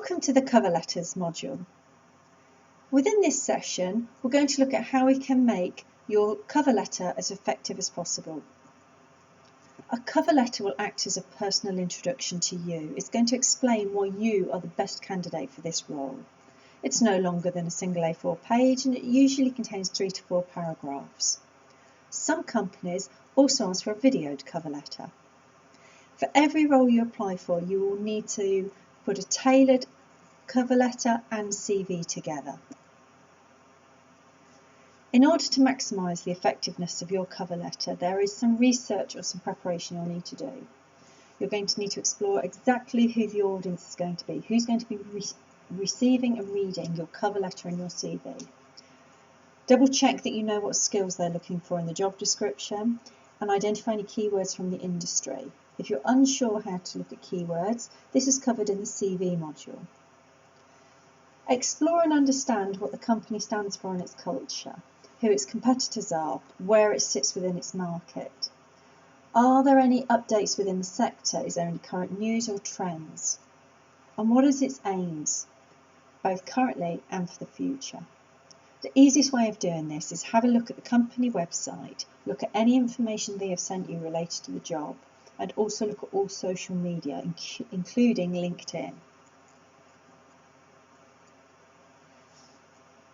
Welcome to the cover letters module. Within this session, we're going to look at how we can make your cover letter as effective as possible. A cover letter will act as a personal introduction to you. It's going to explain why you are the best candidate for this role. It's no longer than a single A4 page and it usually contains 3 to 4 paragraphs. Some companies also ask for a videoed cover letter. For every role you apply for, you will need to put a tailored cover letter and CV together. In order to maximise the effectiveness of your cover letter, there is some research or some preparation you'll need to do. You're going to need to explore exactly who the audience is going to be, who's going to be receiving and reading your cover letter and your CV. Double check that you know what skills they're looking for in the job description and identify any keywords from the industry. If you're unsure how to look at keywords, this is covered in the CV module. Explore and understand what the company stands for in its culture, who its competitors are, where it sits within its market. Are there any updates within the sector? Is there any current news or trends? And what is its aims, both currently and for the future? The easiest way of doing this is have a look at the company website, look at any information they have sent you related to the job, and also look at all social media, including LinkedIn.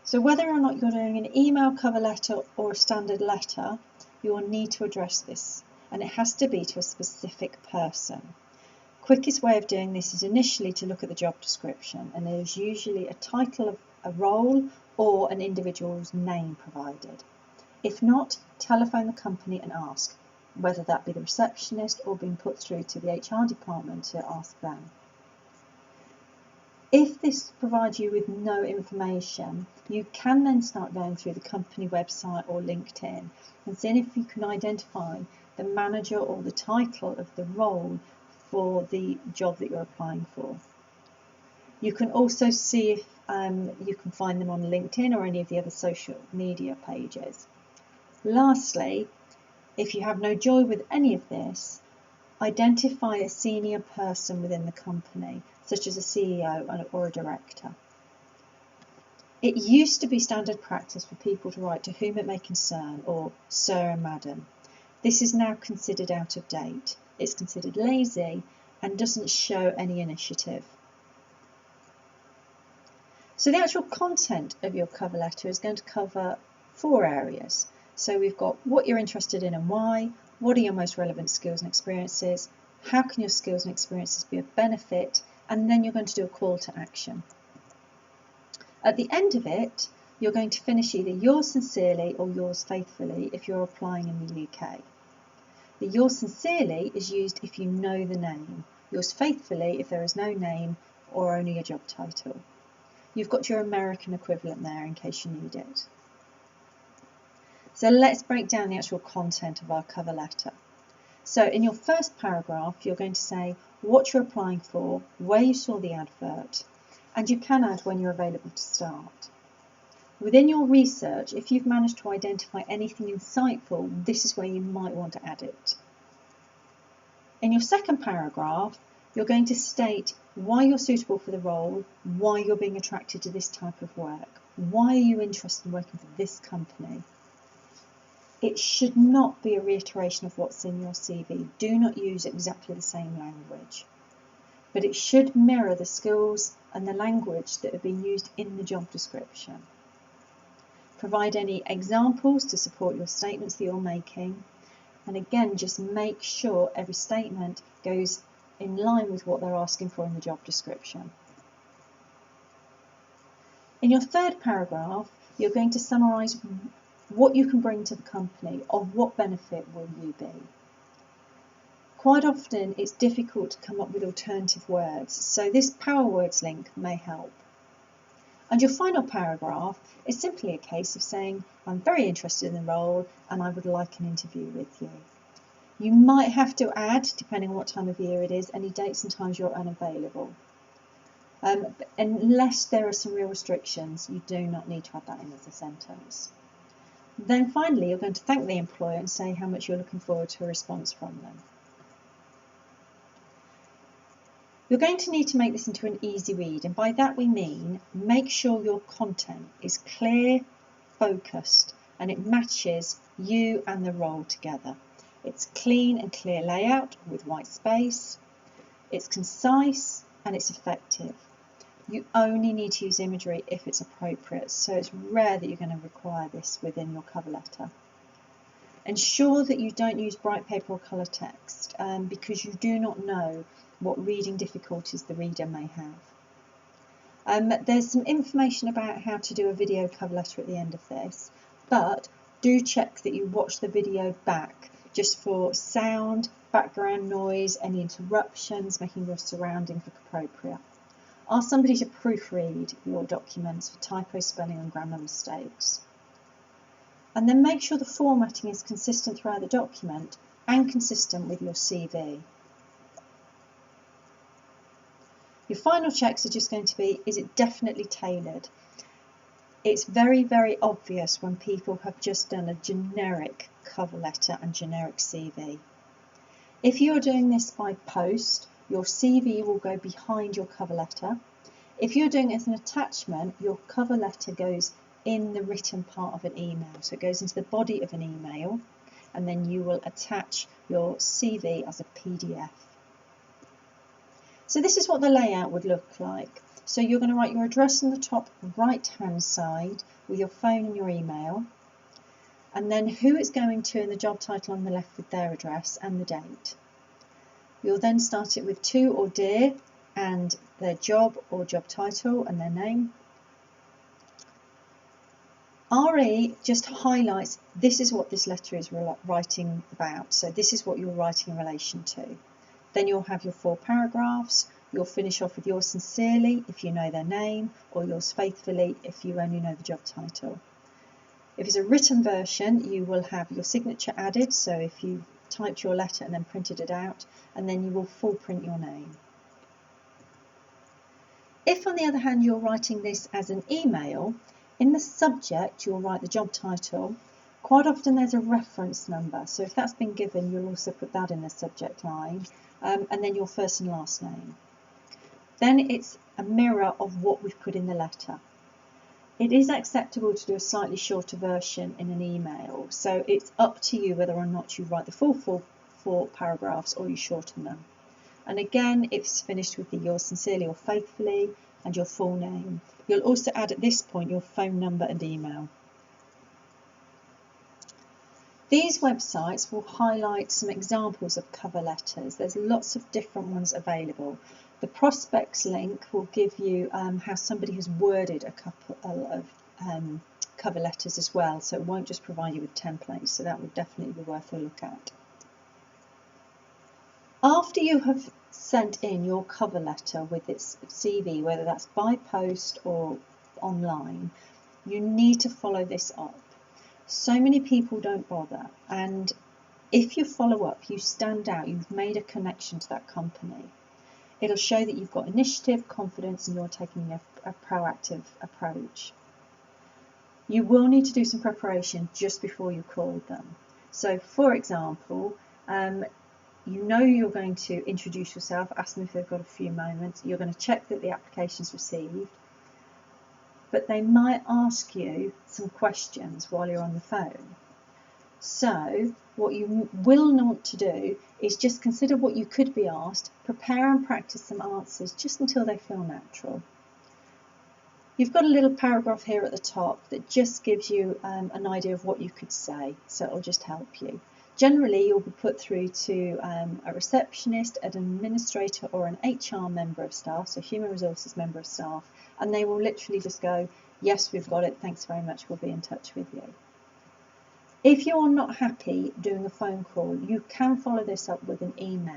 So whether or not you're doing an email cover letter or a standard letter, you will need to address this, and it has to be to a specific person. Quickest way of doing this is initially to look at the job description, and there is usually a title of a role or an individual's name provided. If not, telephone the company and ask, whether that be the receptionist or being put through to the HR department to ask them. If this provides you with no information, you can then start going through the company website or LinkedIn and seeing if you can identify the manager or the title of the role for the job that you're applying for. You can also see if you can find them on LinkedIn or any of the other social media pages. Lastly, if you have no joy with any of this, identify a senior person within the company, such as a CEO or a director. It used to be standard practice for people to write to whom it may concern or sir and madam. This is now considered out of date. It's considered lazy and doesn't show any initiative. So the actual content of your cover letter is going to cover 4 areas. So we've got what you're interested in and why, what are your most relevant skills and experiences, how can your skills and experiences be of benefit, and then you're going to do a call to action. At the end of it, you're going to finish either yours sincerely or yours faithfully if you're applying in the UK. The yours sincerely is used if you know the name, yours faithfully if there is no name or only a job title. You've got your American equivalent there in case you need it. So let's break down the actual content of our cover letter. So in your first paragraph, you're going to say what you're applying for, where you saw the advert, and you can add when you're available to start. Within your research, if you've managed to identify anything insightful, this is where you might want to add it. In your second paragraph, you're going to state why you're suitable for the role, why you're being attracted to this type of work, why are you interested in working for this company. It should not be a reiteration of what's in your CV. Do not use exactly the same language. But it should mirror the skills and the language that have been used in the job description. Provide any examples to support your statements that you're making. And again, just make sure every statement goes in line with what they're asking for in the job description. In your third paragraph, you're going to summarise what you can bring to the company. Of what benefit will you be? Quite often it's difficult to come up with alternative words, so this Power Words link may help. And your final paragraph is simply a case of saying, I'm very interested in the role and I would like an interview with you. You might have to add, depending on what time of year it is, any dates and times you're unavailable. Unless there are some real restrictions, you do not need to add that in as a sentence. Then finally, you're going to thank the employer and say how much you're looking forward to a response from them. You're going to need to make this into an easy read, and by that we mean make sure your content is clear, focused, and it matches you and the role together. It's clean and clear layout with white space, it's concise and it's effective. You only need to use imagery if it's appropriate, so it's rare that you're going to require this within your cover letter. Ensure that you don't use bright paper or colour text because you do not know what reading difficulties the reader may have. There's some information about how to do a video cover letter at the end of this, but do check that you watch the video back just for sound, background noise, any interruptions, making your surroundings look appropriate. Ask somebody to proofread your documents for typo, spelling and grammar mistakes. And then make sure the formatting is consistent throughout the document and consistent with your CV. Your final checks are just going to be, is it definitely tailored? It's very, very obvious when people have just done a generic cover letter and generic CV. If you're doing this by post, your CV will go behind your cover letter. If you're doing it as an attachment, your cover letter goes in the written part of an email. So it goes into the body of an email, and then you will attach your CV as a PDF. So this is what the layout would look like. So you're going to write your address on the top right hand side with your phone and your email, and then who it's going to and the job title on the left with their address and the date. You'll then start it with to or dear and their job or job title and their name. RE just highlights this is what this letter is writing about, so this is what you're writing in relation to. Then you'll have your 4 paragraphs. You'll finish off with yours sincerely if you know their name, or yours faithfully if you only know the job title. If it's a written version, you will have your signature added, so if you typed your letter and then printed it out, and then you will full print your name. If on the other hand you're writing this as an email, in the subject you'll write the job title. Quite often there's a reference number, so if that's been given you'll also put that in the subject line, and then your first and last name. Then it's a mirror of what we've put in the letter. It is acceptable to do a slightly shorter version in an email, so it's up to you whether or not you write the full 4 paragraphs or you shorten them. And again, it's finished with the yours sincerely or faithfully and your full name. You'll also add at this point your phone number and email. These websites will highlight some examples of cover letters. There's lots of different ones available. The prospects link will give you how somebody has worded a couple of cover letters as well, so it won't just provide you with templates, so that would definitely be worth a look at. After you have sent in your cover letter with its CV, whether that's by post or online, you need to follow this up. So many people don't bother, and if you follow up, you stand out, you've made a connection to that company. It'll show that you've got initiative, confidence, and you're taking a proactive approach. You will need to do some preparation just before you call them. So, for example, you know you're going to introduce yourself, ask them if they've got a few moments, you're going to check that the application's received, but they might ask you some questions while you're on the phone. So what you will want to do is just consider what you could be asked, prepare and practice some answers just until they feel natural. You've got a little paragraph here at the top that just gives you an idea of what you could say, so it'll just help you. Generally, you'll be put through to a receptionist, an administrator or an HR member of staff, so human resources member of staff, and they will literally just go, yes, we've got it, thanks very much, we'll be in touch with you. If you're not happy doing a phone call, you can follow this up with an email.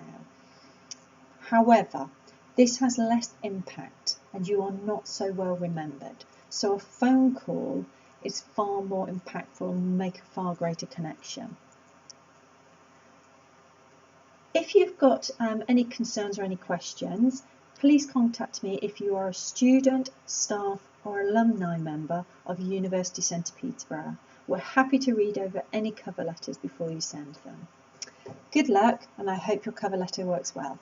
However, this has less impact and you are not so well remembered. So a phone call is far more impactful and will make a far greater connection. If you've got any concerns or any questions, please contact me if you are a student, staff or alumni member of University Centre Peterborough. We're happy to read over any cover letters before you send them. Good luck, and I hope your cover letter works well.